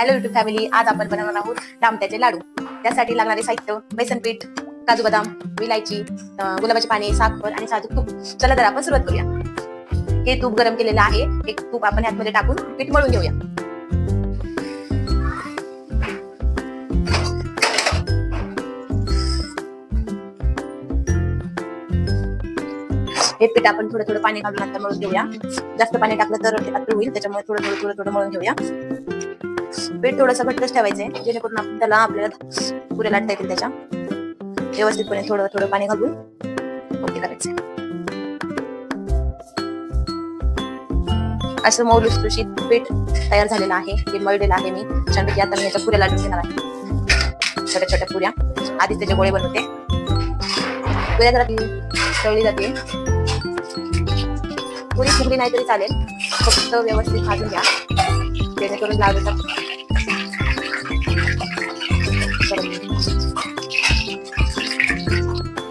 Hello YouTube family, आज आपण बनवणार आहोत टामट्याचे लाडू। त्यासाठी लागणारे साहित्य: बेसन पीठ, काजू बदाम, विलायची, गुलाबाचे पाणी, साखर आणि साजूक तूप। चला तर आपण सुरुवात करूया। हे तूप गरम केलेलं आहे। एक तूप आपण ह्यामध्ये टाकून पीठ मळून घेऊया। हे पीठ आपण थोडं थोडं पाणी घालून आता मळून घेऊया। जास्त पाणी टाकलं तर ते पातळ होईल, त्याच्यामुळे थोडं थोडं मळून घेऊया। पीठ थोडंसं घट्टच ठेवायचंय, जेणेकरून आपल्याला पुऱ्या लाटता येतील। त्याच्या व्यवस्थितपणे थोडं थोडं पाणी घालून ओके करायचंय। असं मऊ लुसलुशीत पीठ तयार झालेलं आहे। हे मळलेलं आहे मी छानपैकी। आता मी याच्या पुऱ्या लाटून घेणार आहे, छोट्या छोट्या पुऱ्या। आधीच त्याचे गोळे बनवते। पुऱ्या जरा तळली जाते, पुरी फुगली नाही तरी चालेल, फक्त व्यवस्थित भाजून घ्या, जेणेकरून लाडूचा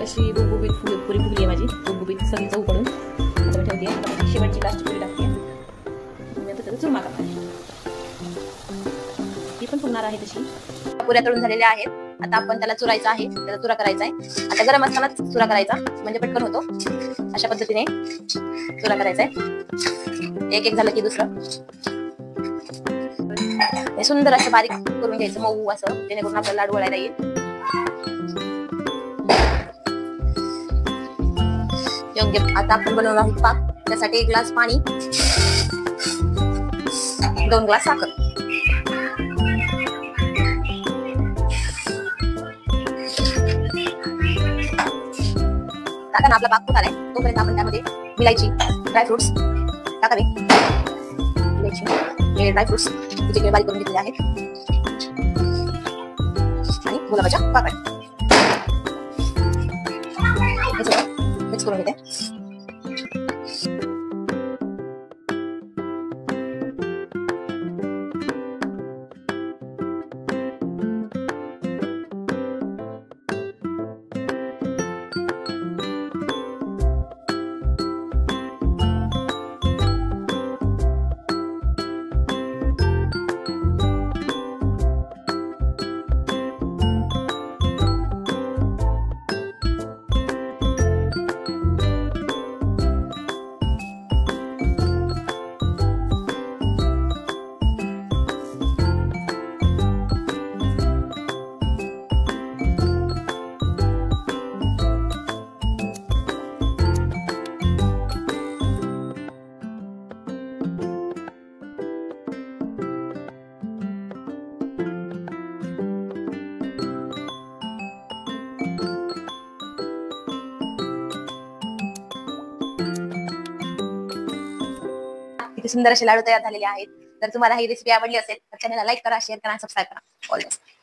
अशी गुबगुबीत पुरी फुगली आहे माझी, गुबगुबीत सगळी चव पडून। आता ठेवते, आता शेवटची लास्ट पुरी टाकते। मी आता त्याचा चुरमा करते, ती पण फुगणार आहे तशी। पुऱ्या तळून झालेल्या आहेत। आता आपण त्याला चुरायचं आहे, त्याला चुरा करायचा आहे। आता गरम असतानाच चुरा करायचा, म्हणजे पटकन होतो। अशा पद्धतीने चुरा करायचा आहे। एक एक झालं की दुसरं सुंदर असं बारीक करून घ्यायचं, मऊ असं, जेणेकरून आपल्याला लाडू वळायला येईल। योग्य आता आपण बनवणार आहोत पाक। त्यासाठी 1 ग्लास पाणी, 2 ग्लास साखर। आता ना आपला पाक फुटायला आहे, तोपर्यंत आपण त्यामध्ये विलायची, ड्रायफ्रुट्स टाकावे। विलायची, हे ड्रायफ्रुट्स जे बारीक करून घेतलेले आहेत, आणि गुलाबाच्या पाकळ्या हे सगळं मिक्स करून घेते। किती सुंदर असे लाडू तयार झालेले आहेत। जर तुम्हाला ही रेसिपी आवडली असेल तर चॅनलला लाईक करा, शेअर करा, सबस्क्राईब करा। All best.